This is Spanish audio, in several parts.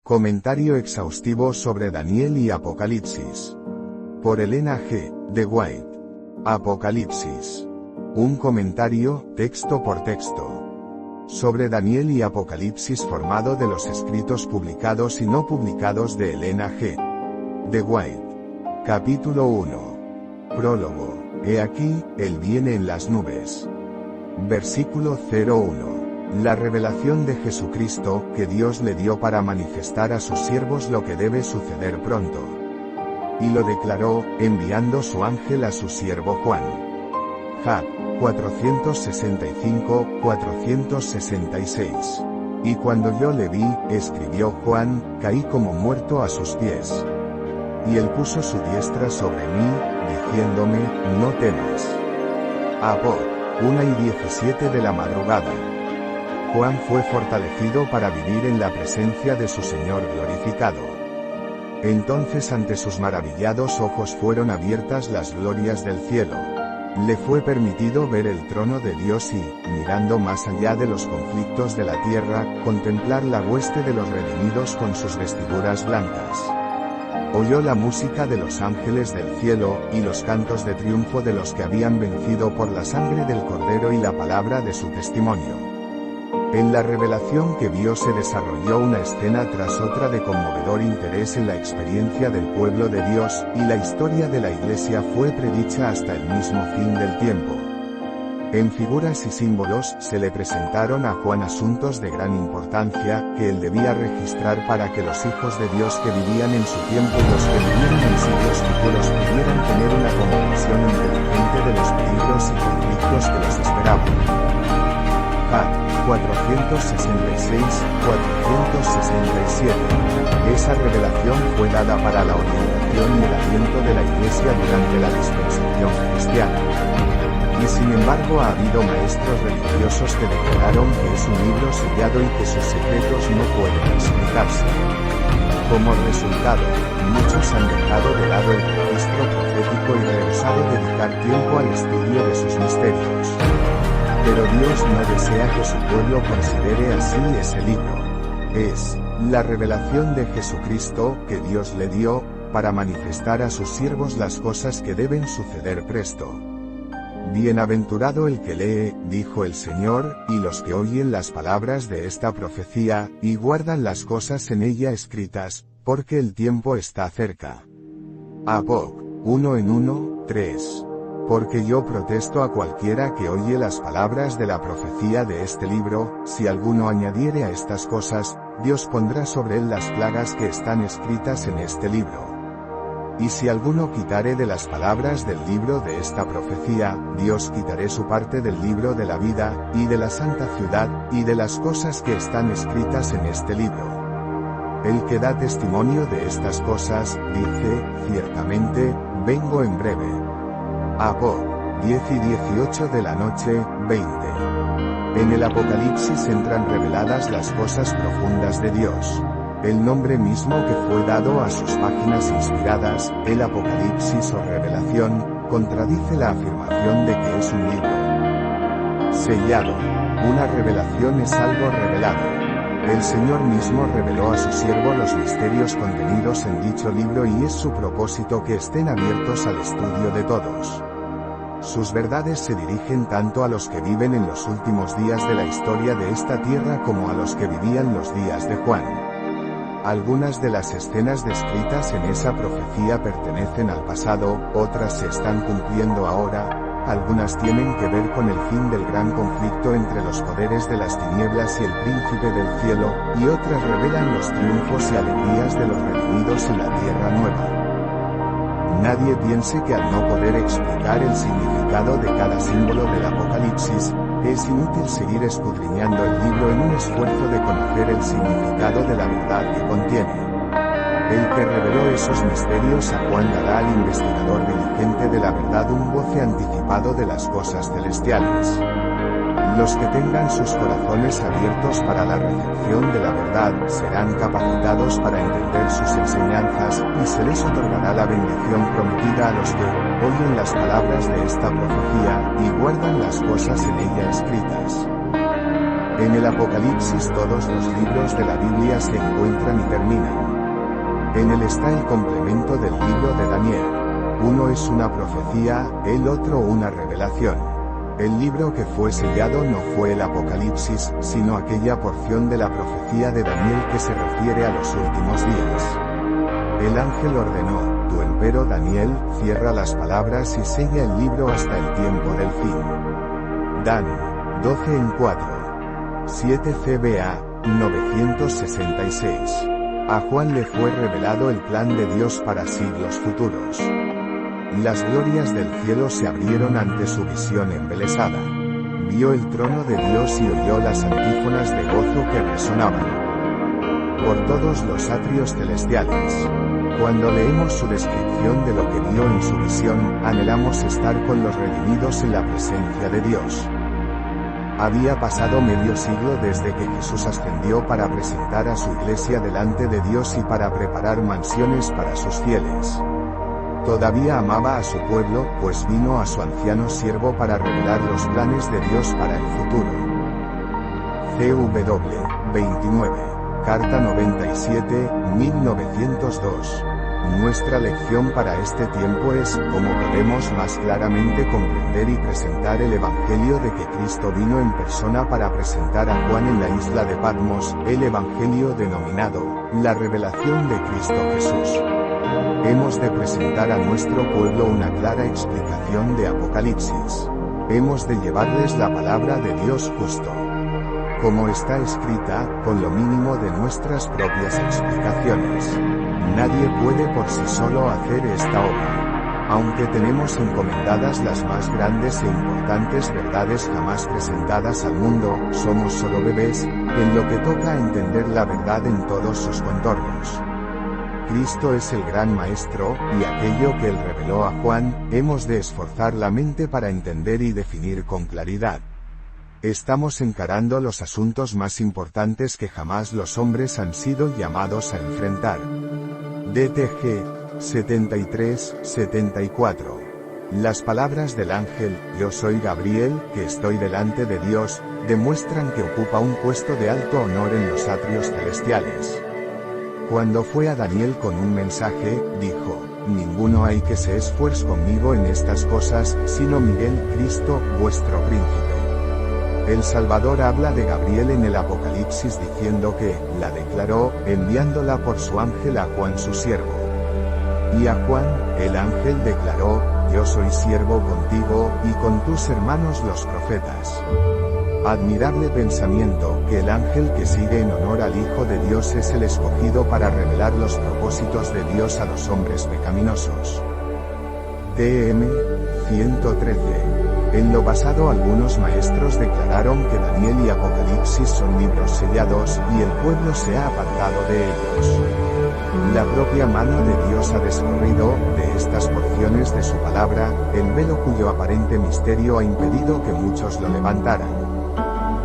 Comentario exhaustivo sobre Daniel y Apocalipsis. Por Elena G. de White. Apocalipsis. Un comentario, texto por texto. Sobre Daniel y Apocalipsis formado de los escritos publicados y no publicados de Elena G. de White. Capítulo 1. Prólogo. He aquí, Él viene en las nubes. Versículo 01. La revelación de Jesucristo, que Dios le dio para manifestar a sus siervos lo que debe suceder pronto. Y lo declaró, enviando su ángel a su siervo Juan. Job 465-466. Y cuando yo le vi, escribió Juan, caí como muerto a sus pies. Y él puso su diestra sobre mí, diciéndome, no temas. Apocalipsis 1:17 de la madrugada. Juan fue fortalecido para vivir en la presencia de su Señor glorificado. Entonces ante sus maravillados ojos fueron abiertas las glorias del cielo. Le fue permitido ver el trono de Dios y, mirando más allá de los conflictos de la tierra, contemplar la hueste de los redimidos con sus vestiduras blancas. Oyó la música de los ángeles del cielo, y los cantos de triunfo de los que habían vencido por la sangre del Cordero y la palabra de su testimonio. En la revelación que vio se desarrolló una escena tras otra de conmovedor interés en la experiencia del pueblo de Dios, y la historia de la Iglesia fue predicha hasta el mismo fin del tiempo. En figuras y símbolos se le presentaron a Juan asuntos de gran importancia, que él debía registrar para que los hijos de Dios que vivían en su tiempo y los que vivieran en siglos futuros pudieran tener una comprensión inteligente de los peligros y conflictos que los esperaban. Job 466-467. Esa revelación fue dada para la orientación y el aliento de la Iglesia durante la dispensación cristiana. Y sin embargo ha habido maestros religiosos que declararon que es un libro sellado y que sus secretos no pueden explicarse. Como resultado, muchos han dejado de lado el registro profético y rehusado dedicar tiempo al estudio de sus misterios. Pero Dios no desea que su pueblo considere así ese libro. Es la revelación de Jesucristo, que Dios le dio, para manifestar a sus siervos las cosas que deben suceder presto. Bienaventurado el que lee, dijo el Señor, y los que oyen las palabras de esta profecía, y guardan las cosas en ella escritas, porque el tiempo está cerca. Apocalipsis 1:1-3. Porque yo protesto a cualquiera que oye las palabras de la profecía de este libro, si alguno añadiere a estas cosas, Dios pondrá sobre él las plagas que están escritas en este libro. Y si alguno quitare de las palabras del libro de esta profecía, Dios quitaré su parte del libro de la vida, y de la santa ciudad, y de las cosas que están escritas en este libro. El que da testimonio de estas cosas, dice, ciertamente, vengo en breve. Apocalipsis 10:18 de la noche, 20. En el Apocalipsis entran reveladas las cosas profundas de Dios. El nombre mismo que fue dado a sus páginas inspiradas, el Apocalipsis o Revelación, contradice la afirmación de que es un libro sellado. Una revelación es algo revelado. El Señor mismo reveló a su siervo los misterios contenidos en dicho libro y es su propósito que estén abiertos al estudio de todos. Sus verdades se dirigen tanto a los que viven en los últimos días de la historia de esta tierra como a los que vivían los días de Juan. Algunas de las escenas descritas en esa profecía pertenecen al pasado, otras se están cumpliendo ahora, algunas tienen que ver con el fin del gran conflicto entre los poderes de las tinieblas y el príncipe del cielo, y otras revelan los triunfos y alegrías de los redimidos en la tierra nueva. Nadie piense que al no poder explicar el significado de cada símbolo del Apocalipsis, es inútil seguir escudriñando el libro en un esfuerzo de conocer el significado de la verdad que contiene. El que reveló esos misterios a Juan dará al investigador diligente de la verdad un goce anticipado de las cosas celestiales. Los que tengan sus corazones abiertos para la recepción de la verdad, serán capacitados para entender sus enseñanzas, y se les otorgará la bendición prometida a los que oyen las palabras de esta profecía, y guardan las cosas en ella escritas. En el Apocalipsis todos los libros de la Biblia se encuentran y terminan. En él está el complemento del libro de Daniel. Uno es una profecía, el otro una revelación. El libro que fue sellado no fue el Apocalipsis, sino aquella porción de la profecía de Daniel que se refiere a los últimos días. El ángel ordenó: tú empero Daniel, cierra las palabras y sella el libro hasta el tiempo del fin. Dan 12:4. 7 CBA, 966. A Juan le fue revelado el plan de Dios para siglos futuros. Las glorias del cielo se abrieron ante su visión embelesada. Vio el trono de Dios y oyó las antífonas de gozo que resonaban por todos los atrios celestiales. Cuando leemos su descripción de lo que vio en su visión, anhelamos estar con los redimidos en la presencia de Dios. Había pasado medio siglo desde que Jesús ascendió para presentar a su iglesia delante de Dios y para preparar mansiones para sus fieles. Todavía amaba a su pueblo, pues vino a su anciano siervo para revelar los planes de Dios para el futuro. CW 29. Carta 97, 1902. Nuestra lección para este tiempo es cómo podemos más claramente comprender y presentar el Evangelio de que Cristo vino en persona para presentar a Juan en la isla de Patmos, el Evangelio denominado la revelación de Cristo Jesús. Hemos de presentar a nuestro pueblo una clara explicación de Apocalipsis. Hemos de llevarles la palabra de Dios justo, como está escrita, con lo mínimo de nuestras propias explicaciones. Nadie puede por sí solo hacer esta obra. Aunque tenemos encomendadas las más grandes e importantes verdades jamás presentadas al mundo, somos solo bebés, en lo que toca a entender la verdad en todos sus contornos. Cristo es el gran maestro, y aquello que él reveló a Juan, hemos de esforzar la mente para entender y definir con claridad. Estamos encarando los asuntos más importantes que jamás los hombres han sido llamados a enfrentar. DTG 73-74. Las palabras del ángel, yo soy Gabriel, que estoy delante de Dios, demuestran que ocupa un puesto de alto honor en los atrios celestiales. Cuando fue a Daniel con un mensaje, dijo: ninguno hay que se esfuerce conmigo en estas cosas, sino Miguel, Cristo, vuestro príncipe. El Salvador habla de Gabriel en el Apocalipsis diciendo que la declaró, enviándola por su ángel a Juan su siervo. Y a Juan, el ángel declaró: yo soy siervo contigo, y con tus hermanos los profetas. Admirable pensamiento, que el ángel que sigue en honor al Hijo de Dios es el escogido para revelar los propósitos de Dios a los hombres pecaminosos. TM 113. En lo pasado algunos maestros declararon que Daniel y Apocalipsis son libros sellados, y el pueblo se ha apartado de ellos. La propia mano de Dios ha descorrido, de estas porciones de su palabra, el velo cuyo aparente misterio ha impedido que muchos lo levantaran.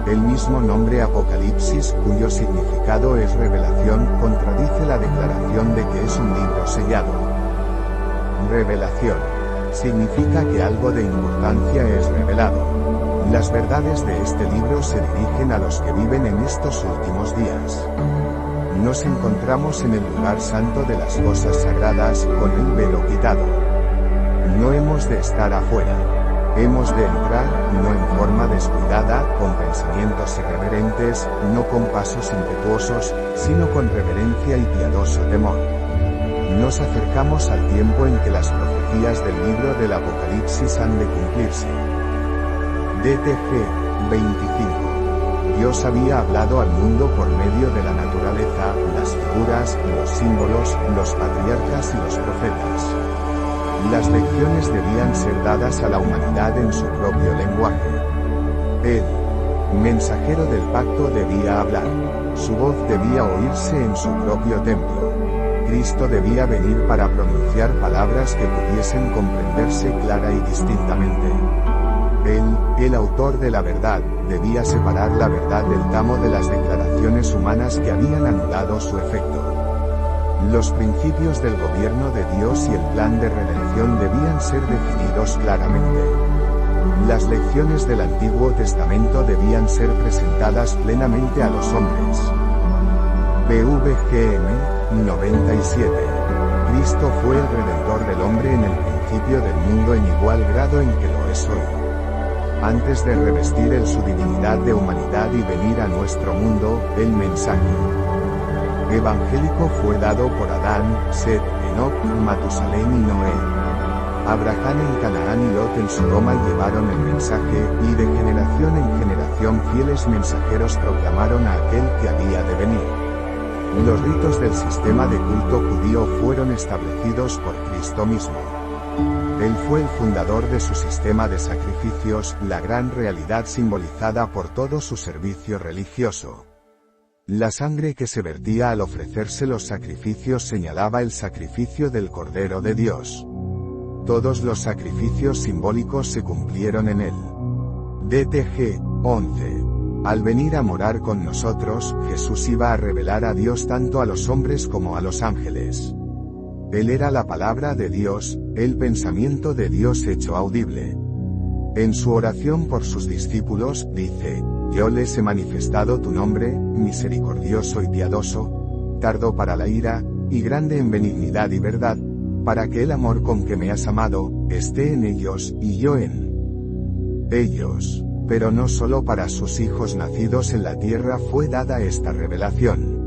El mismo nombre Apocalipsis, cuyo significado es revelación, contradice la declaración de que es un libro sellado. Revelación significa que algo de importancia es revelado. Las verdades de este libro se dirigen a los que viven en estos últimos días. Nos encontramos en el lugar santo de las cosas sagradas, con el velo quitado. No hemos de estar afuera. Hemos de entrar, no en forma descuidada, con pensamientos irreverentes, no con pasos impetuosos, sino con reverencia y piadoso temor. Nos acercamos al tiempo en que las profecías del libro del Apocalipsis han de cumplirse. DTG 25. Dios había hablado al mundo por medio de la naturaleza, las figuras, los símbolos, los patriarcas y los profetas. Las lecciones debían ser dadas a la humanidad en su propio lenguaje. El mensajero del pacto debía hablar. Su voz debía oírse en su propio templo. Cristo debía venir para pronunciar palabras que pudiesen comprenderse clara y distintamente. Él, el autor de la verdad, debía separar la verdad del tamo de las declaraciones humanas que habían anulado su efecto. Los principios del gobierno de Dios y el plan de redención debían ser definidos claramente. Las lecciones del Antiguo Testamento debían ser presentadas plenamente a los hombres. BVGM 97. Cristo fue el Redentor del hombre en el principio del mundo en igual grado en que lo es hoy. Antes de revestir su divinidad de humanidad y venir a nuestro mundo, el mensaje evangélico fue dado por Adán, Set, Enoc, Matusalén y Noé. Abraham en Canaán y Lot en Sodoma llevaron el mensaje, y de generación en generación fieles mensajeros proclamaron a aquel que había de venir. Los ritos del sistema de culto judío fueron establecidos por Cristo mismo. Él fue el fundador de su sistema de sacrificios, la gran realidad simbolizada por todo su servicio religioso. La sangre que se vertía al ofrecerse los sacrificios señalaba el sacrificio del Cordero de Dios. Todos los sacrificios simbólicos se cumplieron en él. DTG 11. Al venir a morar con nosotros, Jesús iba a revelar a Dios tanto a los hombres como a los ángeles. Él era la palabra de Dios, el pensamiento de Dios hecho audible. En su oración por sus discípulos, dice: Yo les he manifestado tu nombre, misericordioso y piadoso, tardo para la ira, y grande en benignidad y verdad, para que el amor con que me has amado, esté en ellos, y yo en ellos. Pero no solo para sus hijos nacidos en la tierra fue dada esta revelación.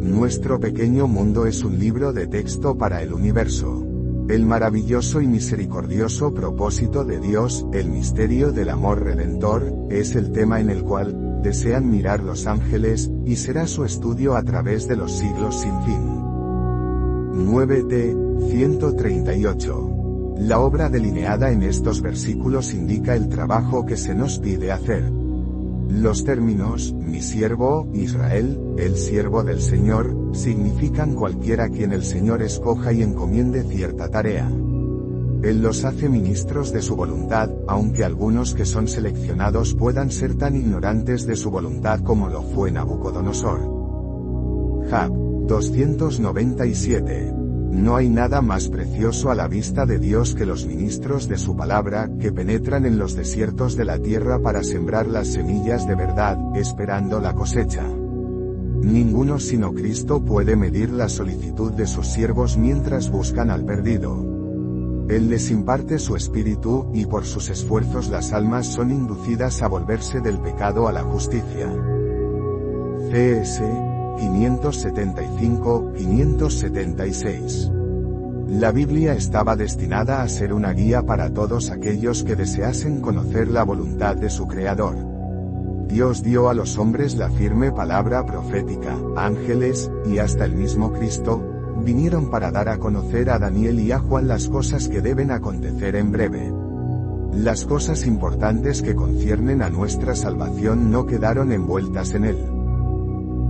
Nuestro pequeño mundo es un libro de texto para el universo. El maravilloso y misericordioso propósito de Dios, el misterio del amor redentor, es el tema en el cual desean mirar los ángeles, y será su estudio a través de los siglos sin fin. 9t 138. La obra delineada en estos versículos indica el trabajo que se nos pide hacer. Los términos, mi siervo, Israel, el siervo del Señor, significan cualquiera quien el Señor escoja y encomiende cierta tarea. Él los hace ministros de su voluntad, aunque algunos que son seleccionados puedan ser tan ignorantes de su voluntad como lo fue Nabucodonosor. Job 297. No hay nada más precioso a la vista de Dios que los ministros de su palabra, que penetran en los desiertos de la tierra para sembrar las semillas de verdad, esperando la cosecha. Ninguno sino Cristo puede medir la solicitud de sus siervos mientras buscan al perdido. Él les imparte su espíritu, y por sus esfuerzos las almas son inducidas a volverse del pecado a la justicia. CS 575-576. La Biblia estaba destinada a ser una guía para todos aquellos que deseasen conocer la voluntad de su Creador. Dios dio a los hombres la firme palabra profética, ángeles, y hasta el mismo Cristo, vinieron para dar a conocer a Daniel y a Juan las cosas que deben acontecer en breve. Las cosas importantes que conciernen a nuestra salvación no quedaron envueltas en él.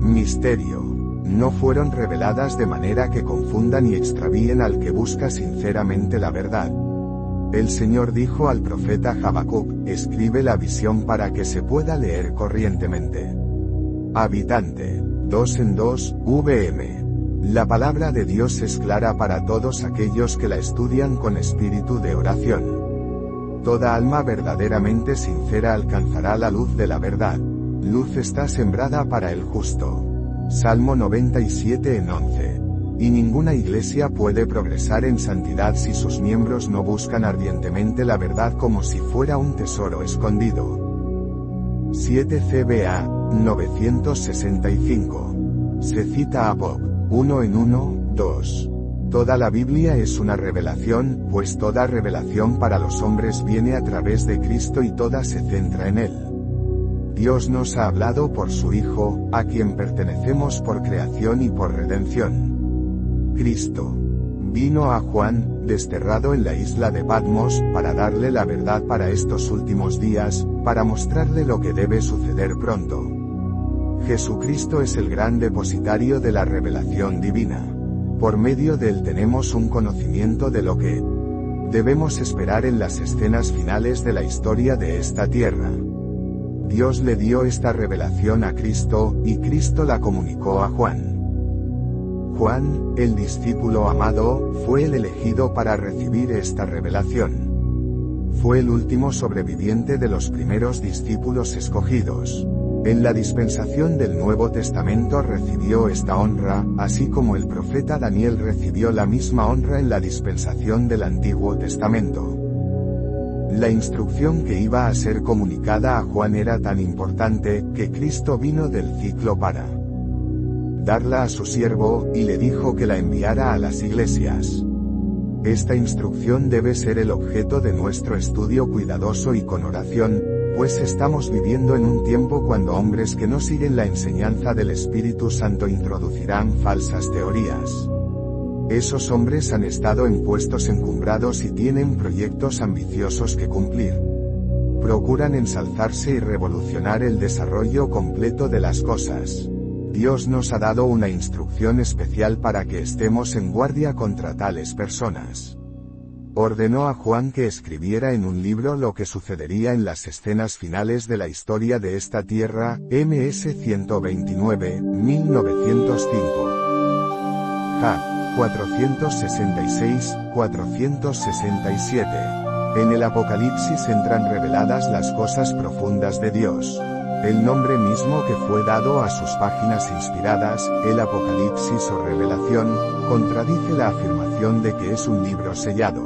Misterio. No fueron reveladas de manera que confundan y extravíen al que busca sinceramente la verdad. El Señor dijo al profeta Habacuc: escribe la visión para que se pueda leer corrientemente. Habitante. 2 en 2, VM. La palabra de Dios es clara para todos aquellos que la estudian con espíritu de oración. Toda alma verdaderamente sincera alcanzará la luz de la verdad. Luz está sembrada para el justo. Salmo 97 en 11. Y ninguna iglesia puede progresar en santidad si sus miembros no buscan ardientemente la verdad como si fuera un tesoro escondido. 7 CBA 965. Se cita a Bob 1 en 1, 2. Toda la Biblia es una revelación, pues toda revelación para los hombres viene a través de Cristo y toda se centra en él. Dios nos ha hablado por su Hijo, a quien pertenecemos por creación y por redención. Cristo vino a Juan, desterrado en la isla de Patmos, para darle la verdad para estos últimos días, para mostrarle lo que debe suceder pronto. Jesucristo es el gran depositario de la revelación divina. Por medio de él tenemos un conocimiento de lo que debemos esperar en las escenas finales de la historia de esta tierra. Dios le dio esta revelación a Cristo, y Cristo la comunicó a Juan. Juan, el discípulo amado, fue el elegido para recibir esta revelación. Fue el último sobreviviente de los primeros discípulos escogidos. En la dispensación del Nuevo Testamento recibió esta honra, así como el profeta Daniel recibió la misma honra en la dispensación del Antiguo Testamento. La instrucción que iba a ser comunicada a Juan era tan importante, que Cristo vino del ciclo para darla a su siervo, y le dijo que la enviara a las iglesias. Esta instrucción debe ser el objeto de nuestro estudio cuidadoso y con oración, pues estamos viviendo en un tiempo cuando hombres que no siguen la enseñanza del Espíritu Santo introducirán falsas teorías. Esos hombres han estado en puestos encumbrados y tienen proyectos ambiciosos que cumplir. Procuran ensalzarse y revolucionar el desarrollo completo de las cosas. Dios nos ha dado una instrucción especial para que estemos en guardia contra tales personas. Ordenó a Juan que escribiera en un libro lo que sucedería en las escenas finales de la historia de esta tierra, MS 129, 1905. Ja. 466-467. En el Apocalipsis entran reveladas las cosas profundas de Dios. El nombre mismo que fue dado a sus páginas inspiradas, el Apocalipsis o Revelación, contradice la afirmación de que es un libro sellado.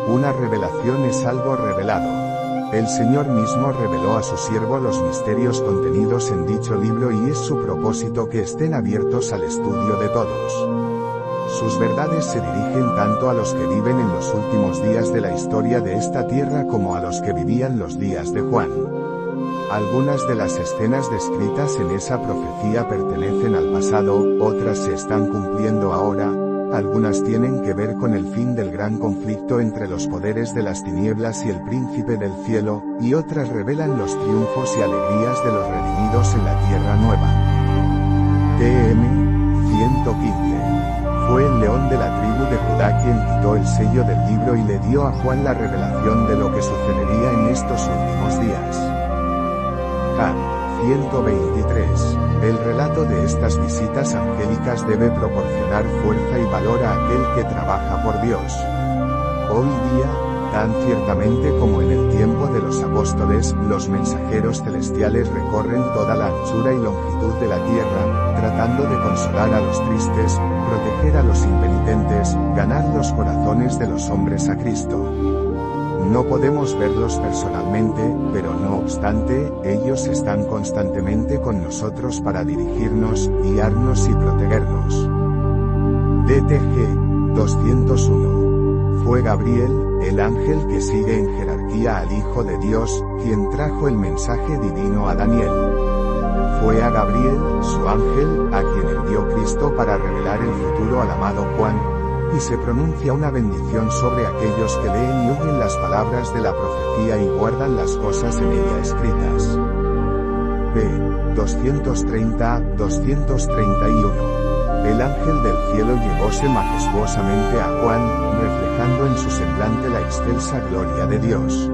Una revelación es algo revelado. El Señor mismo reveló a su siervo los misterios contenidos en dicho libro y es su propósito que estén abiertos al estudio de todos. Sus verdades se dirigen tanto a los que viven en los últimos días de la historia de esta tierra como a los que vivían los días de Juan. Algunas de las escenas descritas en esa profecía pertenecen al pasado, otras se están cumpliendo ahora, algunas tienen que ver con el fin del gran conflicto entre los poderes de las tinieblas y el príncipe del cielo, y otras revelan los triunfos y alegrías de los redimidos en la tierra nueva. TM 115. Fue el león de la tribu de Judá quien quitó el sello del libro y le dio a Juan la revelación de lo que sucedería en estos últimos días. Ja. 123. El relato de estas visitas angélicas debe proporcionar fuerza y valor a aquel que trabaja por Dios. Hoy día, tan ciertamente como en el tiempo de los apóstoles, los mensajeros celestiales recorren toda la anchura y longitud de la tierra, tratando de consolar a los tristes, proteger a los impenitentes, ganar los corazones de los hombres a Cristo. No podemos verlos personalmente, pero no obstante, ellos están constantemente con nosotros para dirigirnos, guiarnos y protegernos. DTG 201. Fue Gabriel, el ángel que sigue en jerarquía al Hijo de Dios, quien trajo el mensaje divino a Daniel. Fue a Gabriel, su ángel, a quien envió Cristo para revelar el futuro al amado Juan, y se pronuncia una bendición sobre aquellos que leen y oyen las palabras de la profecía y guardan las cosas en ella escritas. B. 230-231. El ángel del cielo llegóse majestuosamente a Juan, reflejando en su semblante la excelsa gloria de Dios.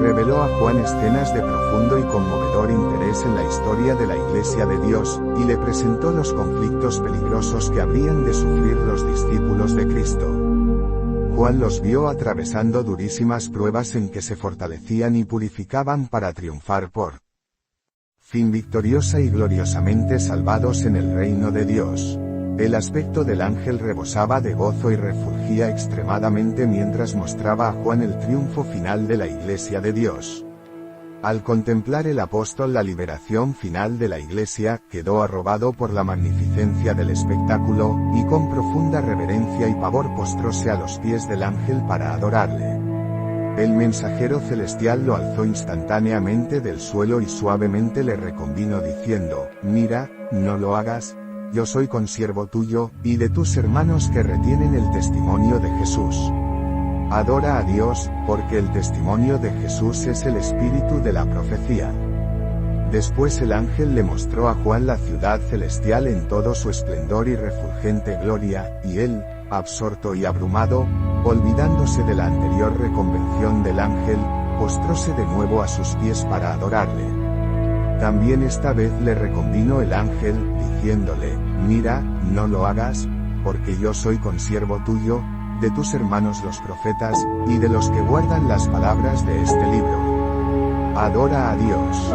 Reveló a Juan escenas de profundo y conmovedor interés en la historia de la Iglesia de Dios, y le presentó los conflictos peligrosos que habrían de sufrir los discípulos de Cristo. Juan los vio atravesando durísimas pruebas en que se fortalecían y purificaban para triunfar por fin victoriosa y gloriosamente salvados en el reino de Dios. El aspecto del ángel rebosaba de gozo y refulgía extremadamente mientras mostraba a Juan el triunfo final de la Iglesia de Dios. Al contemplar el apóstol la liberación final de la Iglesia, quedó arrobado por la magnificencia del espectáculo, y con profunda reverencia y pavor postróse a los pies del ángel para adorarle. El mensajero celestial lo alzó instantáneamente del suelo y suavemente le reconvino diciendo: «Mira, no lo hagas. Yo soy consiervo tuyo, y de tus hermanos que retienen el testimonio de Jesús. Adora a Dios, porque el testimonio de Jesús es el espíritu de la profecía». Después el ángel le mostró a Juan la ciudad celestial en todo su esplendor y refulgente gloria, y él, absorto y abrumado, olvidándose de la anterior reconvención del ángel, postróse de nuevo a sus pies para adorarle. También esta vez le reconvino el ángel, diciéndole: «Mira, no lo hagas, porque yo soy consiervo tuyo, de tus hermanos los profetas, y de los que guardan las palabras de este libro. Adora a Dios.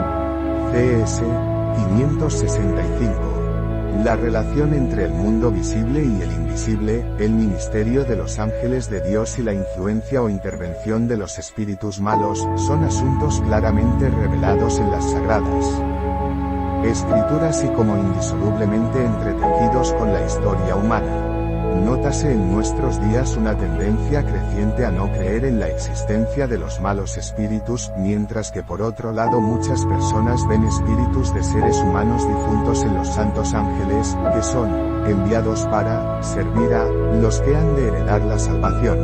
CS 565. La relación entre el mundo visible y el invisible, el ministerio de los ángeles de Dios y la influencia o intervención de los espíritus malos, son asuntos claramente revelados en las sagradas Escrituras y como indisolublemente entretejidos con la historia humana. Nótase en nuestros días una tendencia creciente a no creer en la existencia de los malos espíritus, mientras que por otro lado muchas personas ven espíritus de seres humanos difuntos en los santos ángeles, que son enviados para servir a los que han de heredar la salvación.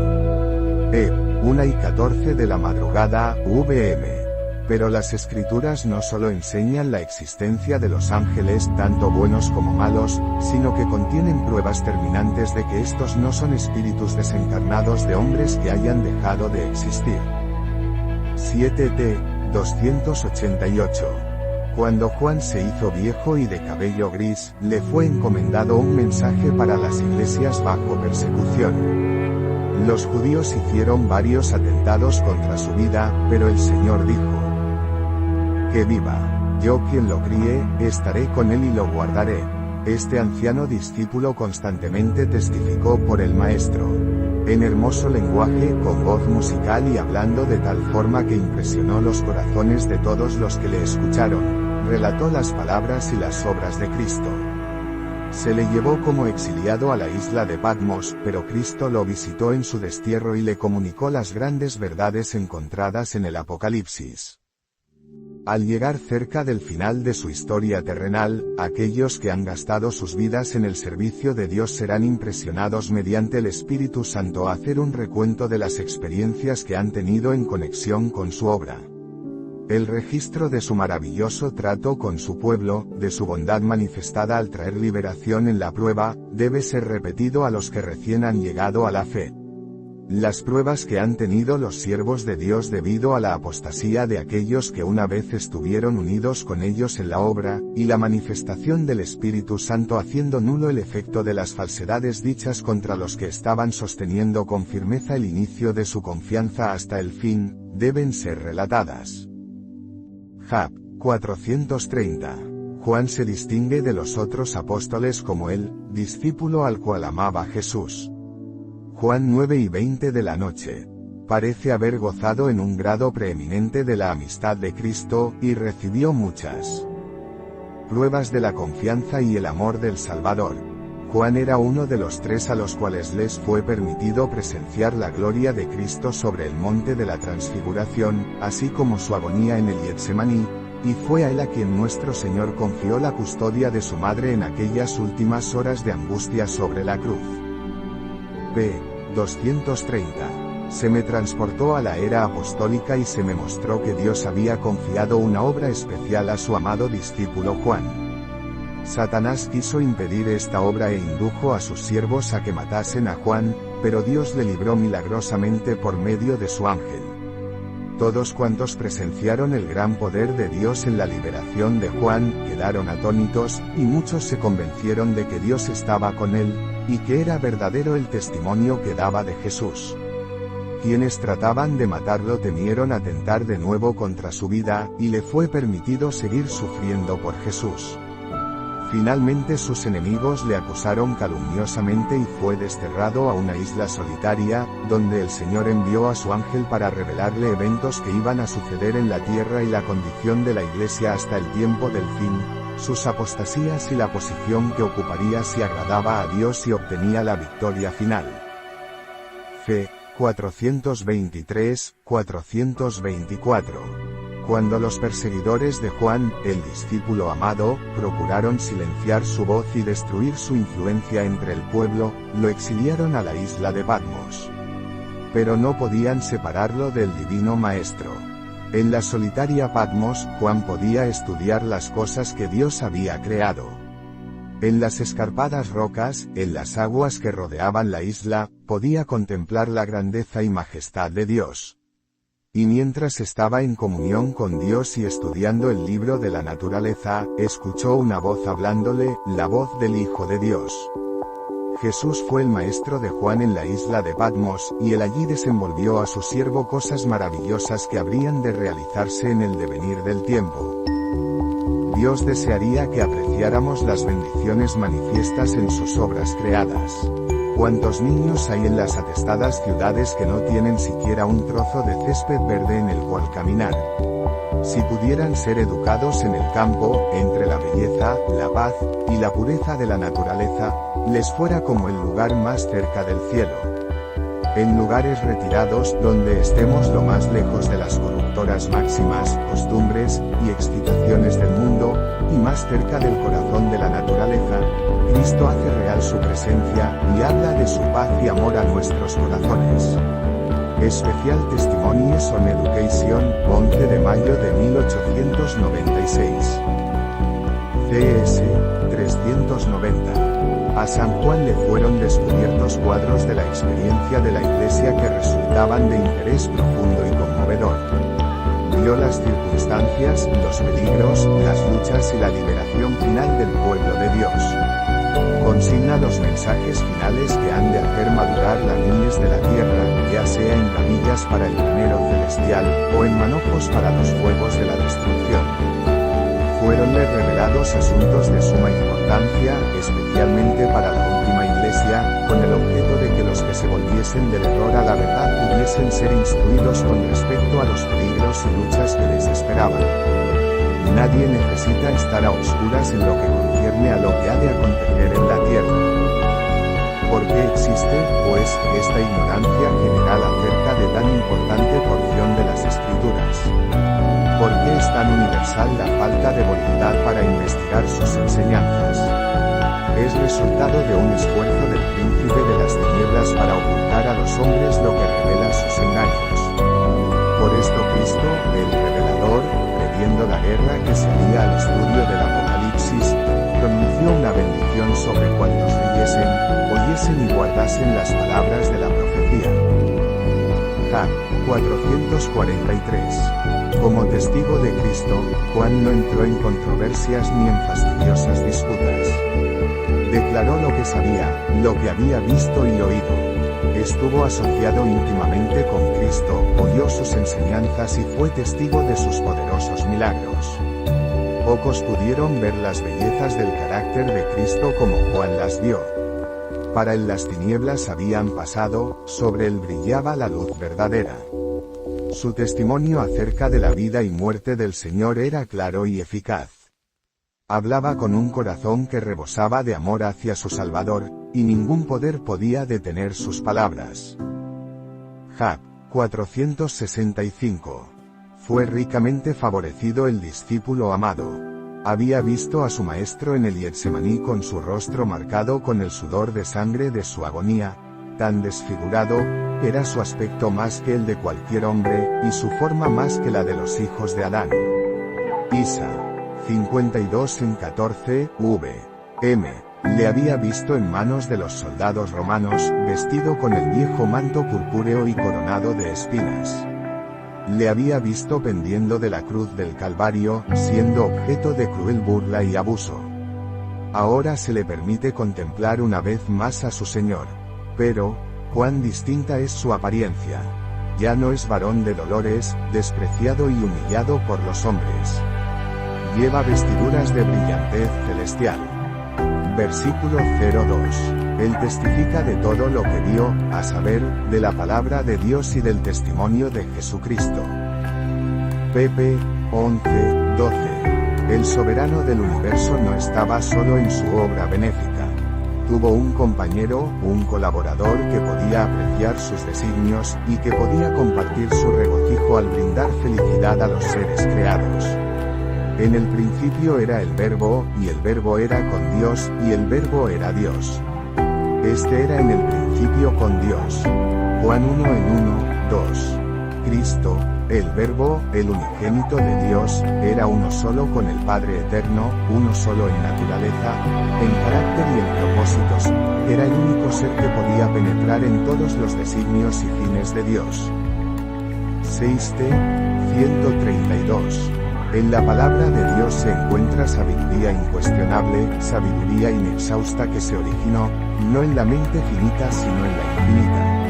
1:14 de la madrugada, VM. Pero las Escrituras no solo enseñan la existencia de los ángeles, tanto buenos como malos, sino que contienen pruebas terminantes de que estos no son espíritus desencarnados de hombres que hayan dejado de existir. 7t 288. Cuando Juan se hizo viejo y de cabello gris, le fue encomendado un mensaje para las iglesias bajo persecución. Los judíos hicieron varios atentados contra su vida, pero el Señor dijo: que viva. Yo quien lo críe, estaré con él y lo guardaré. Este anciano discípulo constantemente testificó por el Maestro, en hermoso lenguaje, con voz musical y hablando de tal forma que impresionó los corazones de todos los que le escucharon. Relató las palabras y las obras de Cristo. Se le llevó como exiliado a la isla de Patmos, pero Cristo lo visitó en su destierro y le comunicó las grandes verdades encontradas en el Apocalipsis. Al llegar cerca del final de su historia terrenal, aquellos que han gastado sus vidas en el servicio de Dios serán impresionados mediante el Espíritu Santo a hacer un recuento de las experiencias que han tenido en conexión con su obra. El registro de su maravilloso trato con su pueblo, de su bondad manifestada al traer liberación en la prueba, debe ser repetido a los que recién han llegado a la fe. Las pruebas que han tenido los siervos de Dios debido a la apostasía de aquellos que una vez estuvieron unidos con ellos en la obra, y la manifestación del Espíritu Santo haciendo nulo el efecto de las falsedades dichas contra los que estaban sosteniendo con firmeza el inicio de su confianza hasta el fin, deben ser relatadas. Job 430. Juan se distingue de los otros apóstoles como el discípulo al cual amaba Jesús. Juan 9:20 de la noche. Parece haber gozado en un grado preeminente de la amistad de Cristo, y recibió muchas pruebas de la confianza y el amor del Salvador. Juan era uno de los 3 a los cuales les fue permitido presenciar la gloria de Cristo sobre el monte de la transfiguración, así como su agonía en el Getsemaní, y fue a él a quien nuestro Señor confió la custodia de su madre en aquellas últimas horas de angustia sobre la cruz. p. 230. Se me transportó a la era apostólica y se me mostró que Dios había confiado una obra especial a su amado discípulo Juan. Satanás quiso impedir esta obra e indujo a sus siervos a que matasen a Juan, pero Dios le libró milagrosamente por medio de su ángel. Todos cuantos presenciaron el gran poder de Dios en la liberación de Juan, quedaron atónitos, y muchos se convencieron de que Dios estaba con él, y que era verdadero el testimonio que daba de Jesús. Quienes trataban de matarlo temieron atentar de nuevo contra su vida, y le fue permitido seguir sufriendo por Jesús. Finalmente sus enemigos le acusaron calumniosamente y fue desterrado a una isla solitaria, donde el Señor envió a su ángel para revelarle eventos que iban a suceder en la tierra y la condición de la Iglesia hasta el tiempo del fin, sus apostasías y la posición que ocuparía si agradaba a Dios y obtenía la victoria final. Fe 423-424. Cuando los perseguidores de Juan, el discípulo amado, procuraron silenciar su voz y destruir su influencia entre el pueblo, lo exiliaron a la isla de Patmos. Pero no podían separarlo del divino Maestro. En la solitaria Patmos, Juan podía estudiar las cosas que Dios había creado. En las escarpadas rocas, en las aguas que rodeaban la isla, podía contemplar la grandeza y majestad de Dios. Y mientras estaba en comunión con Dios y estudiando el libro de la naturaleza, escuchó una voz hablándole, la voz del Hijo de Dios. Jesús fue el maestro de Juan en la isla de Patmos, y él allí desenvolvió a su siervo cosas maravillosas que habrían de realizarse en el devenir del tiempo. Dios desearía que apreciáramos las bendiciones manifiestas en sus obras creadas. ¿Cuántos niños hay en las atestadas ciudades que no tienen siquiera un trozo de césped verde en el cual caminar? Si pudieran ser educados en el campo, entre la belleza, la paz, y la pureza de la naturaleza, les fuera como el lugar más cerca del cielo. En lugares retirados, donde estemos lo más lejos de las corruptoras máximas, costumbres, y excitaciones del mundo, y más cerca del corazón de la naturaleza, Cristo hace real su presencia, y habla de su paz y amor a nuestros corazones. Especial Testimonies on Education, 11 de mayo de 1896. CS 390. A San Juan le fueron descubiertos cuadros de la experiencia de la Iglesia que resultaban de interés profundo y conmovedor. Vio las circunstancias, los peligros, las luchas y la liberación final del pueblo de Dios. Consigna los mensajes finales que han de hacer madurar las niñes de la tierra, ya sea en camillas para el granero celestial, o en manojos para los fuegos de la destrucción. Fueronle revelados asuntos de suma importancia, especialmente para la última Iglesia, con el objeto de que los que se volviesen del error a la verdad pudiesen ser instruidos con respecto a los peligros y luchas que les esperaban. Nadie necesita estar a oscuras en lo que concierne a lo que ha de acontecer en la tierra. ¿Por qué existe, pues, esta ignorancia general acerca de tan importante porción de las Escrituras? ¿Por qué es tan universal la falta de voluntad para investigar sus enseñanzas? Es resultado de un esfuerzo del príncipe de las tinieblas para ocultar a los hombres lo que revela sus engaños. Por esto Cristo, el revelador, previendo la guerra que seguía al estudio del Apocalipsis, pronunció una bendición sobre cuantos leyesen, oyesen y guardasen las palabras de la profecía. J. 443. Como testigo de Cristo, Juan no entró en controversias ni en fastidiosas disputas. Declaró lo que sabía, lo que había visto y oído. Estuvo asociado íntimamente con Cristo, oyó sus enseñanzas y fue testigo de sus poderosos milagros. Pocos pudieron ver las bellezas del carácter de Cristo como Juan las vio. Para él las tinieblas habían pasado, sobre él brillaba la luz verdadera. Su testimonio acerca de la vida y muerte del Señor era claro y eficaz. Hablaba con un corazón que rebosaba de amor hacia su Salvador, y ningún poder podía detener sus palabras. J. 465. Fue ricamente favorecido el discípulo amado. Había visto a su maestro en el Getsemaní con su rostro marcado con el sudor de sangre de su agonía, tan desfigurado, era su aspecto más que el de cualquier hombre, y su forma más que la de los hijos de Adán. Isa 52 en 14, v.m. Le había visto en manos de los soldados romanos, vestido con el viejo manto purpúreo y coronado de espinas. Le había visto pendiendo de la cruz del Calvario, siendo objeto de cruel burla y abuso. Ahora se le permite contemplar una vez más a su Señor. Pero, cuán distinta es su apariencia. Ya no es varón de dolores, despreciado y humillado por los hombres. Lleva vestiduras de brillantez celestial. Versículo 02. Él testifica de todo lo que vio, a saber, de la palabra de Dios y del testimonio de Jesucristo. pp. 11-12. El soberano del universo no estaba solo en su obra benéfica. Tuvo un compañero, un colaborador que podía apreciar sus designios, y que podía compartir su regocijo al brindar felicidad a los seres creados. En el principio era el Verbo, y el Verbo era con Dios, y el Verbo era Dios. Este era en el principio con Dios. Juan 1 en 1, 2. Cristo, el Verbo, el unigénito de Dios, era uno solo con el Padre eterno, uno solo en naturaleza, en carácter y en propósitos, era el único ser que podía penetrar en todos los designios y fines de Dios. 6t. 132. En la palabra de Dios se encuentra sabiduría incuestionable, sabiduría inexhausta que se originó, no en la mente finita sino en la infinita.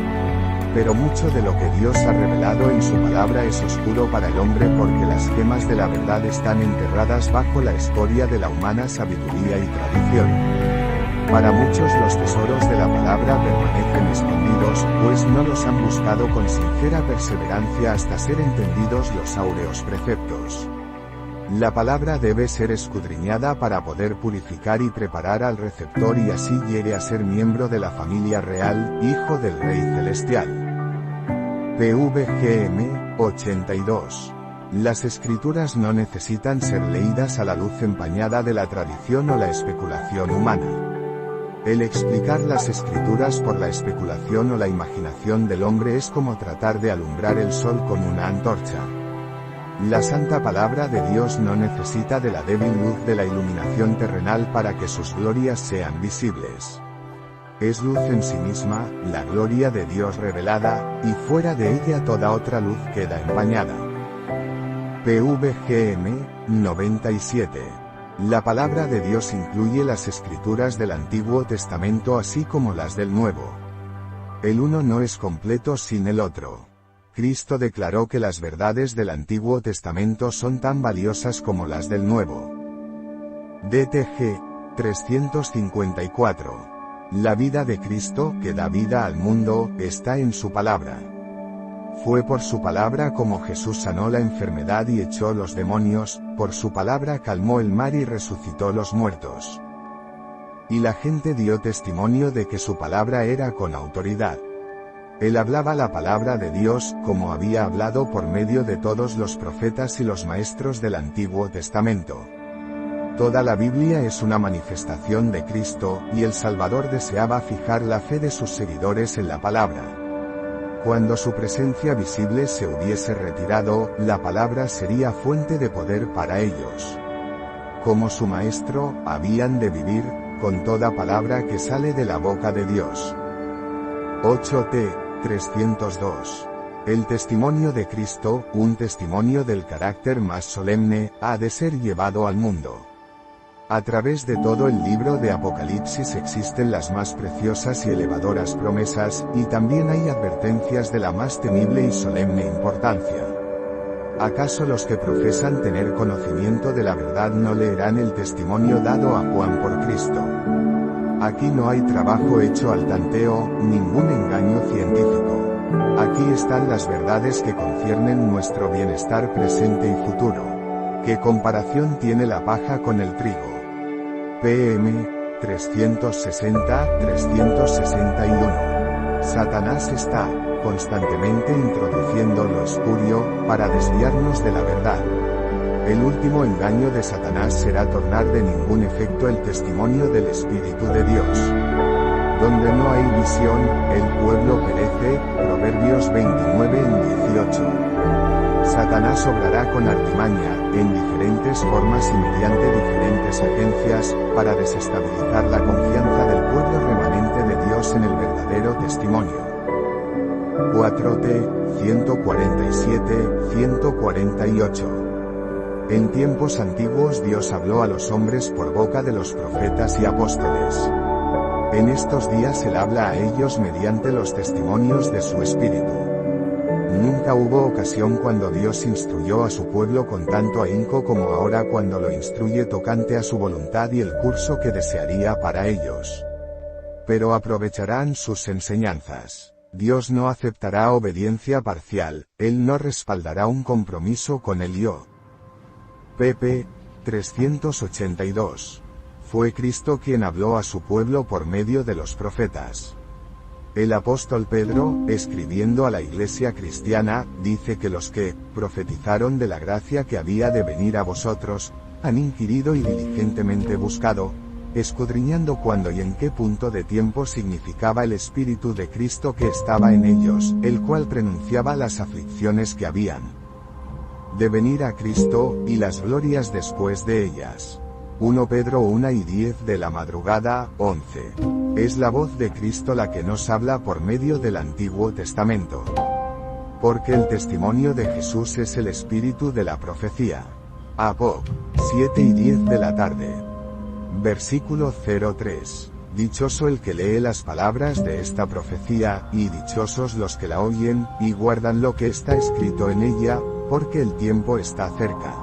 Pero mucho de lo que Dios ha revelado en su palabra es oscuro para el hombre porque las gemas de la verdad están enterradas bajo la escoria de la humana sabiduría y tradición. Para muchos los tesoros de la palabra permanecen escondidos, pues no los han buscado con sincera perseverancia hasta ser entendidos los áureos preceptos. La palabra debe ser escudriñada para poder purificar y preparar al receptor y así llegue a ser miembro de la familia real, hijo del Rey Celestial. PVGM 82. Las escrituras no necesitan ser leídas a la luz empañada de la tradición o la especulación humana. El explicar las escrituras por la especulación o la imaginación del hombre es como tratar de alumbrar el sol con una antorcha. La santa palabra de Dios no necesita de la débil luz de la iluminación terrenal para que sus glorias sean visibles. Es luz en sí misma, la gloria de Dios revelada, y fuera de ella toda otra luz queda empañada. PVGM 97. La palabra de Dios incluye las escrituras del Antiguo Testamento así como las del Nuevo. El uno no es completo sin el otro. Cristo declaró que las verdades del Antiguo Testamento son tan valiosas como las del Nuevo. DTG 354. La vida de Cristo, que da vida al mundo, está en su palabra. Fue por su palabra como Jesús sanó la enfermedad y echó los demonios, por su palabra calmó el mar y resucitó los muertos. Y la gente dio testimonio de que su palabra era con autoridad. Él hablaba la palabra de Dios, como había hablado por medio de todos los profetas y los maestros del Antiguo Testamento. Toda la Biblia es una manifestación de Cristo, y el Salvador deseaba fijar la fe de sus seguidores en la palabra. Cuando su presencia visible se hubiese retirado, la palabra sería fuente de poder para ellos. Como su maestro, habían de vivir, con toda palabra que sale de la boca de Dios. 8t 302. El testimonio de Cristo, un testimonio del carácter más solemne, ha de ser llevado al mundo. A través de todo el libro de Apocalipsis existen las más preciosas y elevadoras promesas, y también hay advertencias de la más temible y solemne importancia. ¿Acaso los que profesan tener conocimiento de la verdad no leerán el testimonio dado a Juan por Cristo? Aquí no hay trabajo hecho al tanteo, ningún engaño científico. Aquí están las verdades que conciernen nuestro bienestar presente y futuro. ¿Qué comparación tiene la paja con el trigo? PM 360-361. Satanás está constantemente introduciendo lo espurio para desviarnos de la verdad. El último engaño de Satanás será tornar de ningún efecto el testimonio del Espíritu de Dios. Donde no hay visión, el pueblo perece. Proverbios 29:18. Satanás obrará con artimaña, en diferentes formas y mediante diferentes agencias, para desestabilizar la confianza del pueblo remanente de Dios en el verdadero testimonio. 4t 147-148. En tiempos antiguos Dios habló a los hombres por boca de los profetas y apóstoles. En estos días Él habla a ellos mediante los testimonios de su Espíritu. Nunca hubo ocasión cuando Dios instruyó a su pueblo con tanto ahínco como ahora cuando lo instruye tocante a su voluntad y el curso que desearía para ellos. Pero aprovecharán sus enseñanzas. Dios no aceptará obediencia parcial, Él no respaldará un compromiso con el yo. pp. 382. Fue Cristo quien habló a su pueblo por medio de los profetas. El apóstol Pedro, escribiendo a la iglesia cristiana, dice que los que profetizaron de la gracia que había de venir a vosotros, han inquirido y diligentemente buscado, escudriñando cuándo y en qué punto de tiempo significaba el Espíritu de Cristo que estaba en ellos, el cual prenunciaba las aflicciones que habían de venir a Cristo, y las glorias después de ellas. 1 Pedro 1:10 de la madrugada, 11. Es la voz de Cristo la que nos habla por medio del Antiguo Testamento. Porque el testimonio de Jesús es el espíritu de la profecía. Apocalipsis 7:10 de la tarde. Versículo 03. Dichoso el que lee las palabras de esta profecía, y dichosos los que la oyen, y guardan lo que está escrito en ella, porque el tiempo está cerca.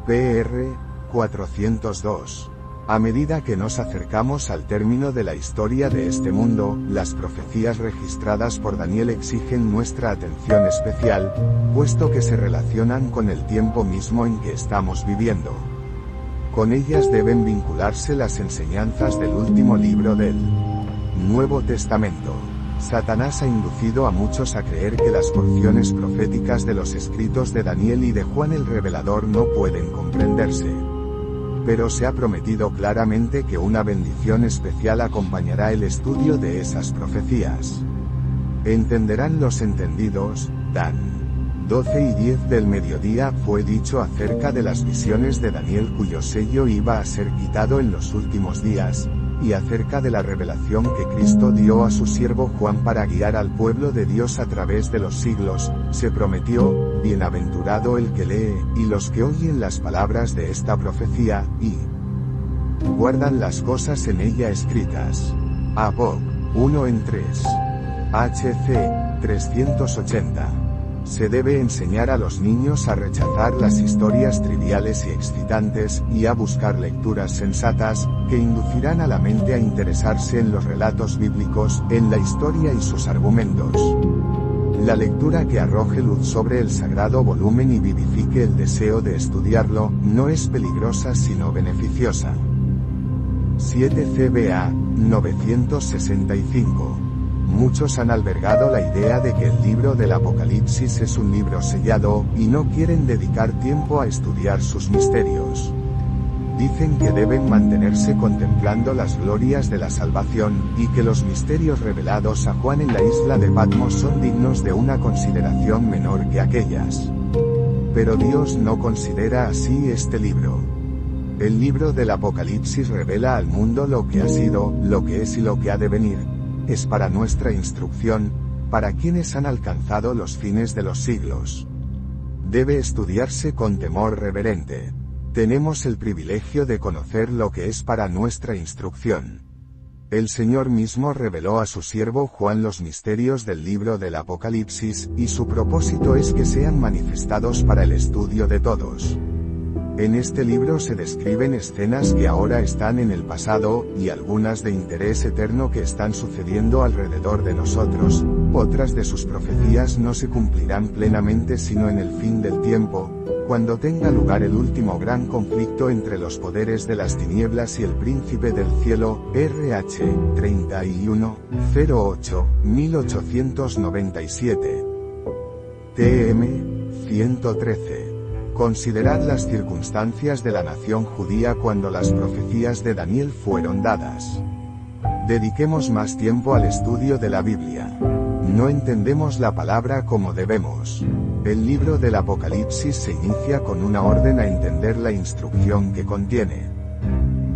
PR 402. A medida que nos acercamos al término de la historia de este mundo, las profecías registradas por Daniel exigen nuestra atención especial, puesto que se relacionan con el tiempo mismo en que estamos viviendo. Con ellas deben vincularse las enseñanzas del último libro del Nuevo Testamento. Satanás ha inducido a muchos a creer que las porciones proféticas de los escritos de Daniel y de Juan el Revelador no pueden comprenderse. Pero se ha prometido claramente que una bendición especial acompañará el estudio de esas profecías. Entenderán los entendidos. Dan 12 y 10 del mediodía fue dicho acerca de las visiones de Daniel cuyo sello iba a ser quitado en los últimos días, y acerca de la revelación que Cristo dio a su siervo Juan para guiar al pueblo de Dios a través de los siglos. Se prometió: bienaventurado el que lee, y los que oyen las palabras de esta profecía, y guardan las cosas en ella escritas. Habacuc 1:3. HC 380. Se debe enseñar a los niños a rechazar las historias triviales y excitantes, y a buscar lecturas sensatas, que inducirán a la mente a interesarse en los relatos bíblicos, en la historia y sus argumentos. La lectura que arroje luz sobre el sagrado volumen y vivifique el deseo de estudiarlo, no es peligrosa sino beneficiosa. 7 CBA 965. Muchos han albergado la idea de que el libro del Apocalipsis es un libro sellado, y no quieren dedicar tiempo a estudiar sus misterios. Dicen que deben mantenerse contemplando las glorias de la salvación, y que los misterios revelados a Juan en la isla de Patmos son dignos de una consideración menor que aquellas. Pero Dios no considera así este libro. El libro del Apocalipsis revela al mundo lo que ha sido, lo que es y lo que ha de venir. Es para nuestra instrucción, para quienes han alcanzado los fines de los siglos. Debe estudiarse con temor reverente. Tenemos el privilegio de conocer lo que es para nuestra instrucción. El Señor mismo reveló a su siervo Juan los misterios del libro del Apocalipsis, y su propósito es que sean manifestados para el estudio de todos. En este libro se describen escenas que ahora están en el pasado, y algunas de interés eterno que están sucediendo alrededor de nosotros. Otras de sus profecías no se cumplirán plenamente sino en el fin del tiempo, cuando tenga lugar el último gran conflicto entre los poderes de las tinieblas y el príncipe del cielo. RH 31-08-1897. TM 113. Considerad las circunstancias de la nación judía cuando las profecías de Daniel fueron dadas. Dediquemos más tiempo al estudio de la Biblia. No entendemos la palabra como debemos. El libro del Apocalipsis se inicia con una orden a entender la instrucción que contiene.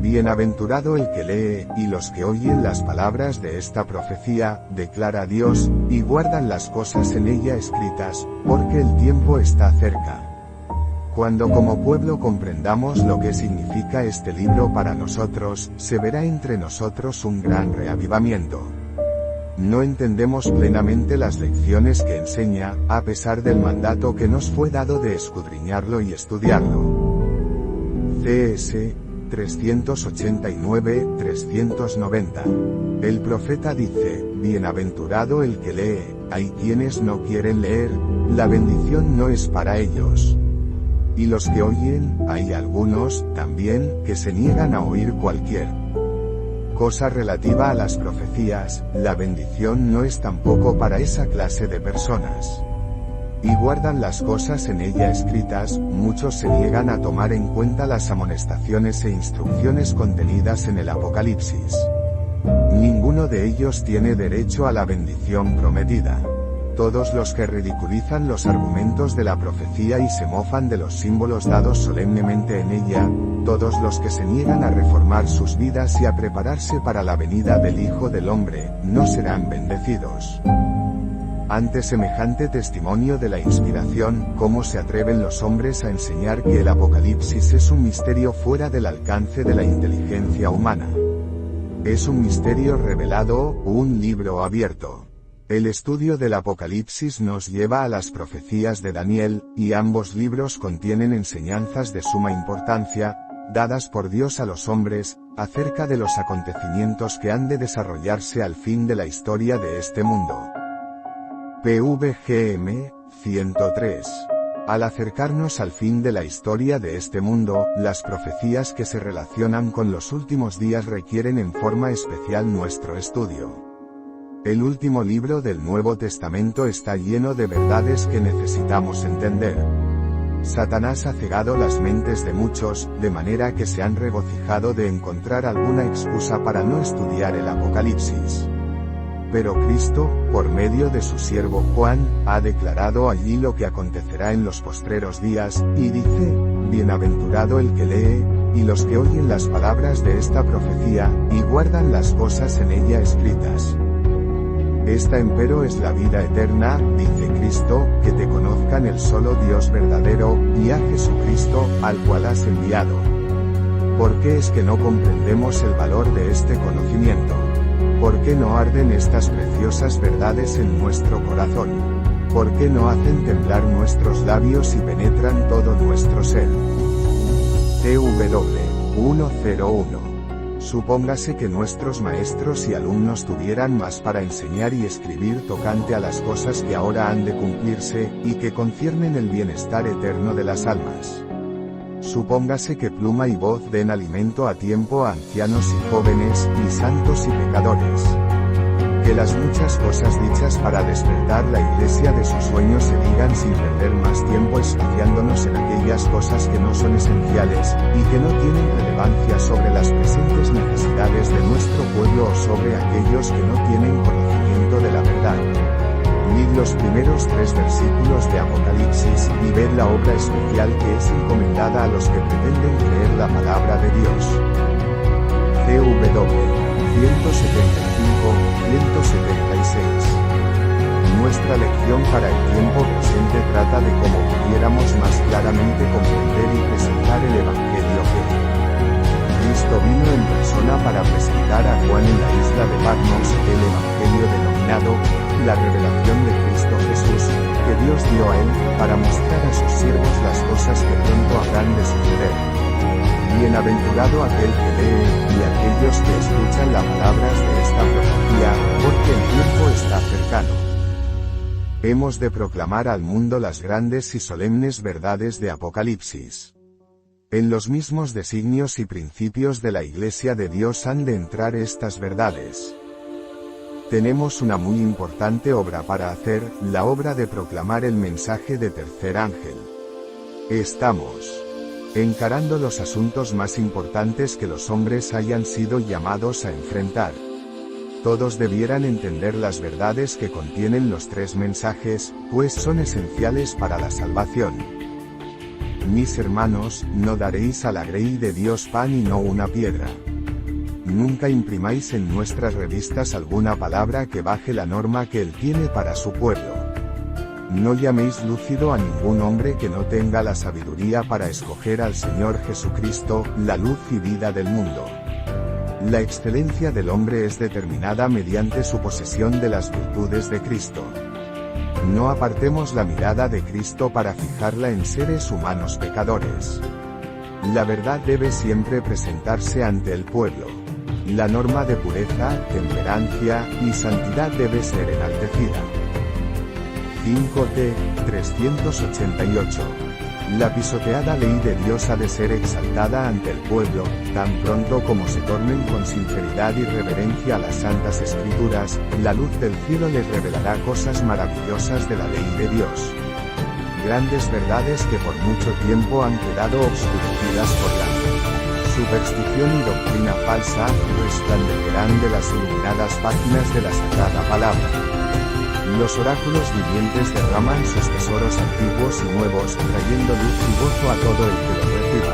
Bienaventurado el que lee, y los que oyen las palabras de esta profecía, declara Dios, y guardan las cosas en ella escritas, porque el tiempo está cerca. Cuando como pueblo comprendamos lo que significa este libro para nosotros, se verá entre nosotros un gran reavivamiento. No entendemos plenamente las lecciones que enseña, a pesar del mandato que nos fue dado de escudriñarlo y estudiarlo. CS 389-390. El profeta dice: bienaventurado el que lee. Hay quienes no quieren leer, la bendición no es para ellos. Y los que oyen, hay algunos, también, que se niegan a oír cualquier cosa relativa a las profecías. La bendición no es tampoco para esa clase de personas. Y guardan las cosas en ella escritas. Muchos se niegan a tomar en cuenta las amonestaciones e instrucciones contenidas en el Apocalipsis. Ninguno de ellos tiene derecho a la bendición prometida. Todos los que ridiculizan los argumentos de la profecía y se mofan de los símbolos dados solemnemente en ella, todos los que se niegan a reformar sus vidas y a prepararse para la venida del Hijo del Hombre, no serán bendecidos. Ante semejante testimonio de la inspiración, ¿cómo se atreven los hombres a enseñar que el Apocalipsis es un misterio fuera del alcance de la inteligencia humana? Es un misterio revelado, un libro abierto. El estudio del Apocalipsis nos lleva a las profecías de Daniel, y ambos libros contienen enseñanzas de suma importancia, dadas por Dios a los hombres, acerca de los acontecimientos que han de desarrollarse al fin de la historia de este mundo. PVGM 103. Al acercarnos al fin de la historia de este mundo, las profecías que se relacionan con los últimos días requieren en forma especial nuestro estudio. El último libro del Nuevo Testamento está lleno de verdades que necesitamos entender. Satanás ha cegado las mentes de muchos, de manera que se han regocijado de encontrar alguna excusa para no estudiar el Apocalipsis. Pero Cristo, por medio de su siervo Juan, ha declarado allí lo que acontecerá en los postreros días, y dice: bienaventurado el que lee, y los que oyen las palabras de esta profecía, y guardan las cosas en ella escritas. Esta empero es la vida eterna, dice Cristo, que te conozcan el solo Dios verdadero, y a Jesucristo, al cual has enviado. ¿Por qué es que no comprendemos el valor de este conocimiento? ¿Por qué no arden estas preciosas verdades en nuestro corazón? ¿Por qué no hacen temblar nuestros labios y penetran todo nuestro ser? TW 101. Supóngase que nuestros maestros y alumnos tuvieran más para enseñar y escribir tocante a las cosas que ahora han de cumplirse, y que conciernen el bienestar eterno de las almas. Supóngase que pluma y voz den alimento a tiempo a ancianos y jóvenes, y santos y pecadores. Que las muchas cosas dichas para despertar la iglesia de sus sueños se digan sin perder más tiempo espaciándonos en aquellas cosas que no son esenciales, y que no tienen relevancia sobre las presentes necesidades de nuestro pueblo o sobre aquellos que no tienen conocimiento de la verdad. Leed los primeros 3 versículos de Apocalipsis, y ved la obra especial que es encomendada a los que pretenden creer la palabra de Dios. CW 175-176. Nuestra lección para el tiempo presente trata de cómo pudiéramos más claramente comprender y presentar el Evangelio que Cristo vino en persona para presentar a Juan en la isla de Patmos, el Evangelio denominado la revelación de Cristo Jesús, que Dios dio a él, para mostrar a sus siervos las cosas que pronto habrán de suceder. Bienaventurado aquel que lee, y aquellos que escuchan las palabras de esta profecía, porque el tiempo está cercano. Hemos de proclamar al mundo las grandes y solemnes verdades de Apocalipsis. En los mismos designios y principios de la Iglesia de Dios han de entrar estas verdades. Tenemos una muy importante obra para hacer, la obra de proclamar el mensaje de tercer ángel. Estamos encarando los asuntos más importantes que los hombres hayan sido llamados a enfrentar. Todos debieran entender las verdades que contienen los 3 mensajes, pues son esenciales para la salvación. Mis hermanos, no daréis a la grey de Dios pan y no una piedra. Nunca imprimáis en nuestras revistas alguna palabra que baje la norma que Él tiene para su pueblo. No llaméis lúcido a ningún hombre que no tenga la sabiduría para escoger al Señor Jesucristo, la luz y vida del mundo. La excelencia del hombre es determinada mediante su posesión de las virtudes de Cristo. No apartemos la mirada de Cristo para fijarla en seres humanos pecadores. La verdad debe siempre presentarse ante el pueblo. La norma de pureza, temperancia y santidad debe ser enaltecida. 5t 388. La pisoteada ley de Dios ha de ser exaltada ante el pueblo, tan pronto como se tornen con sinceridad y reverencia a las santas escrituras, la luz del cielo les revelará cosas maravillosas de la ley de Dios. Grandes verdades que por mucho tiempo han quedado obscurecidas por la superstición y doctrina falsa, resplandecerán de las iluminadas páginas de la Sagrada Palabra. Los oráculos vivientes derraman sus tesoros antiguos y nuevos, trayendo luz y gozo a todo el que los reciba.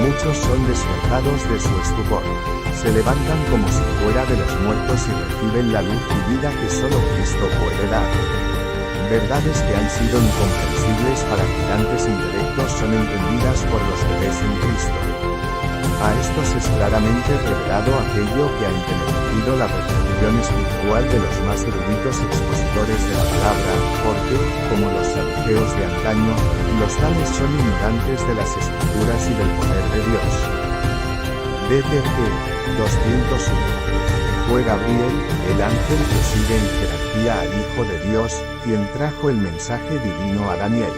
Muchos son despertados de su estupor. Se levantan como si fuera de los muertos y reciben la luz y vida que solo Cristo puede dar. Verdades que han sido incomprensibles para gigantes intelectos son entendidas por los que ves en Cristo. A estos es claramente revelado aquello que ha entendido la percepción espiritual de los más eruditos expositores de la palabra, porque, como los saduceos de antaño, los tales son ignorantes de las escrituras y del poder de Dios. DTG 201. Fue Gabriel, el ángel que sigue en jerarquía al Hijo de Dios, quien trajo el mensaje divino a Daniel.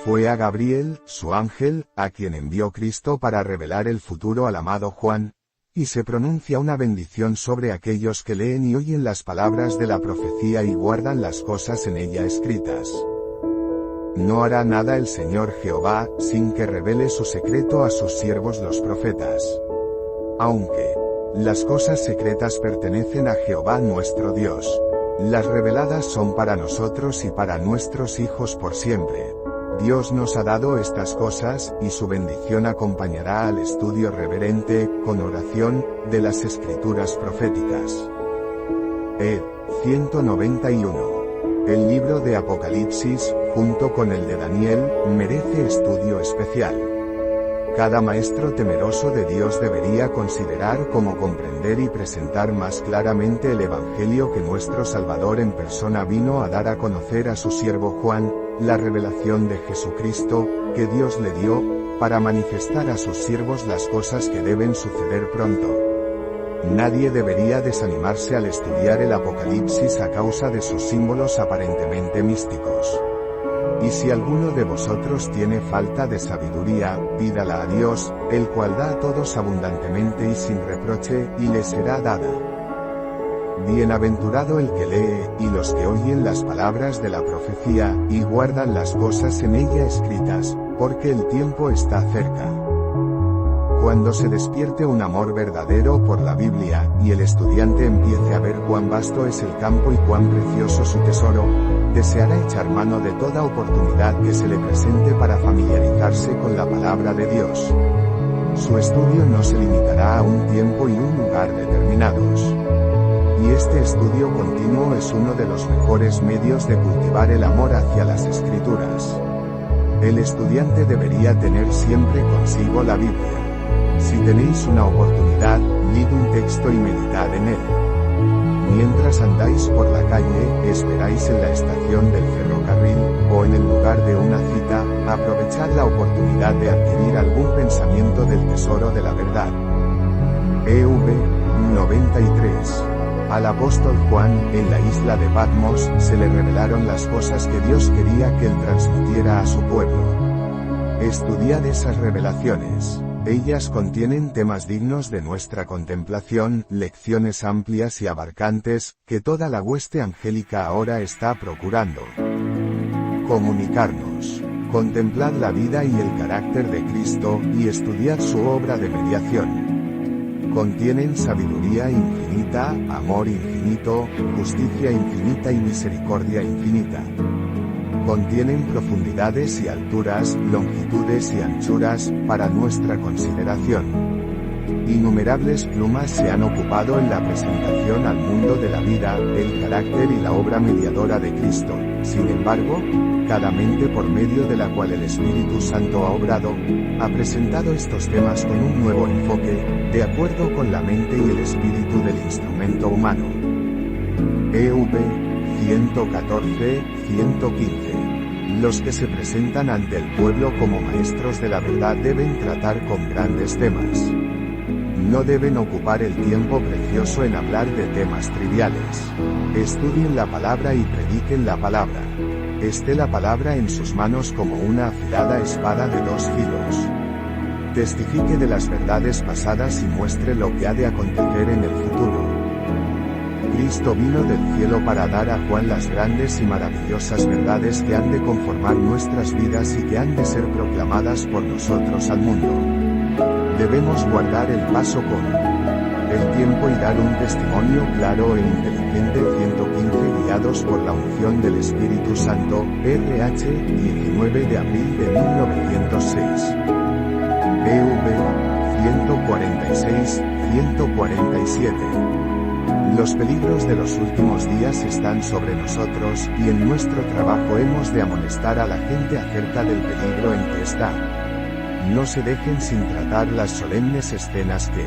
Fue a Gabriel, su ángel, a quien envió Cristo para revelar el futuro al amado Juan, y se pronuncia una bendición sobre aquellos que leen y oyen las palabras de la profecía y guardan las cosas en ella escritas. No hará nada el Señor Jehová, sin que revele su secreto a sus siervos los profetas. Aunque las cosas secretas pertenecen a Jehová nuestro Dios, las reveladas son para nosotros y para nuestros hijos por siempre. Dios nos ha dado estas cosas, y su bendición acompañará al estudio reverente, con oración, de las escrituras proféticas. 191. El libro de Apocalipsis, junto con el de Daniel, merece estudio especial. Cada maestro temeroso de Dios debería considerar cómo comprender y presentar más claramente el Evangelio que nuestro Salvador en persona vino a dar a conocer a su siervo Juan, la revelación de Jesucristo, que Dios le dio, para manifestar a sus siervos las cosas que deben suceder pronto. Nadie debería desanimarse al estudiar el Apocalipsis a causa de sus símbolos aparentemente místicos. Y si alguno de vosotros tiene falta de sabiduría, pídala a Dios, el cual da a todos abundantemente y sin reproche, y le será dada. Bienaventurado el que lee, y los que oyen las palabras de la profecía, y guardan las cosas en ella escritas, porque el tiempo está cerca. Cuando se despierte un amor verdadero por la Biblia, y el estudiante empiece a ver cuán vasto es el campo y cuán precioso su tesoro, deseará echar mano de toda oportunidad que se le presente para familiarizarse con la palabra de Dios. Su estudio no se limitará a un tiempo y un lugar determinados. Y este estudio continuo es uno de los mejores medios de cultivar el amor hacia las Escrituras. El estudiante debería tener siempre consigo la Biblia. Si tenéis una oportunidad, leed un texto y meditad en él. Mientras andáis por la calle, esperáis en la estación del ferrocarril, o en el lugar de una cita, aprovechad la oportunidad de adquirir algún pensamiento del tesoro de la verdad. EV 93. Al apóstol Juan, en la isla de Patmos, se le revelaron las cosas que Dios quería que él transmitiera a su pueblo. Estudiad esas revelaciones. Ellas contienen temas dignos de nuestra contemplación, lecciones amplias y abarcantes, que toda la hueste angélica ahora está procurando comunicarnos. Contemplad la vida y el carácter de Cristo, y estudiad su obra de mediación. Contienen sabiduría infinita, amor infinito, justicia infinita y misericordia infinita. Contienen profundidades y alturas, longitudes y anchuras, para nuestra consideración. Innumerables plumas se han ocupado en la presentación al mundo de la vida, el carácter y la obra mediadora de Cristo. Sin embargo, cada mente por medio de la cual el Espíritu Santo ha obrado, ha presentado estos temas con un nuevo enfoque, de acuerdo con la mente y el espíritu del instrumento humano. EV 114-115. Los que se presentan ante el pueblo como maestros de la verdad deben tratar con grandes temas. No deben ocupar el tiempo precioso en hablar de temas triviales. Estudien la palabra y prediquen la palabra. Esté la palabra en sus manos como una afilada espada de dos filos. Testifique de las verdades pasadas y muestre lo que ha de acontecer en el futuro. Cristo vino del cielo para dar a Juan las grandes y maravillosas verdades que han de conformar nuestras vidas y que han de ser proclamadas por nosotros al mundo. Debemos guardar el paso con el tiempo y dar un testimonio claro e inteligente. 115 guiados por la unción del Espíritu Santo, RH, 19 de abril de 1906. EV 146-147. Los peligros de los últimos días están sobre nosotros, y en nuestro trabajo hemos de amonestar a la gente acerca del peligro en que está. No se dejen sin tratar las solemnes escenas que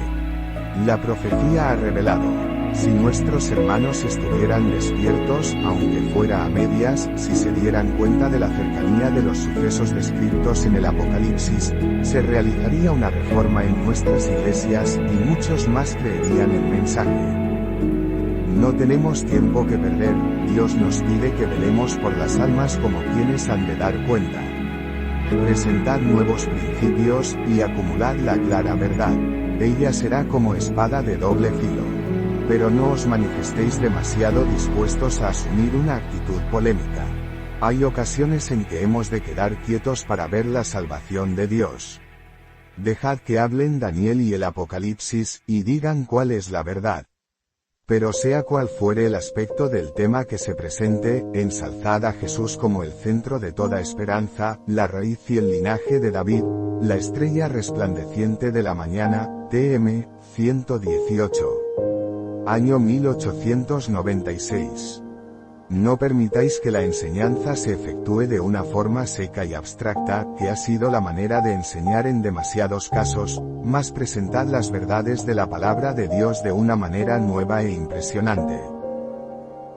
la profecía ha revelado. Si nuestros hermanos estuvieran despiertos, aunque fuera a medias, si se dieran cuenta de la cercanía de los sucesos descritos en el Apocalipsis, se realizaría una reforma en nuestras iglesias, y muchos más creerían el mensaje. No tenemos tiempo que perder, Dios nos pide que velemos por las almas como quienes han de dar cuenta. Presentad nuevos principios, y acumulad la clara verdad. Ella será como espada de doble filo. Pero no os manifestéis demasiado dispuestos a asumir una actitud polémica. Hay ocasiones en que hemos de quedar quietos para ver la salvación de Dios. Dejad que hablen Daniel y el Apocalipsis, y digan cuál es la verdad. Pero sea cual fuere el aspecto del tema que se presente, ensalzad a Jesús como el centro de toda esperanza, la raíz y el linaje de David, la estrella resplandeciente de la mañana, TM 118. Año 1896. No permitáis que la enseñanza se efectúe de una forma seca y abstracta, que ha sido la manera de enseñar en demasiados casos, mas presentad las verdades de la palabra de Dios de una manera nueva e impresionante.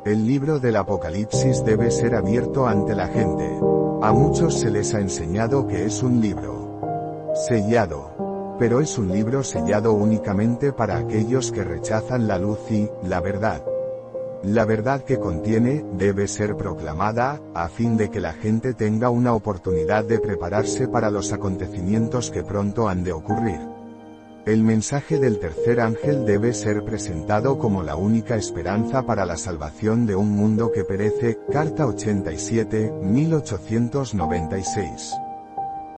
El libro del Apocalipsis debe ser abierto ante la gente. A muchos se les ha enseñado que es un libro sellado. Pero es un libro sellado únicamente para aquellos que rechazan la luz y la verdad. La verdad que contiene, debe ser proclamada, a fin de que la gente tenga una oportunidad de prepararse para los acontecimientos que pronto han de ocurrir. El mensaje del tercer ángel debe ser presentado como la única esperanza para la salvación de un mundo que perece, Carta 87, 1896.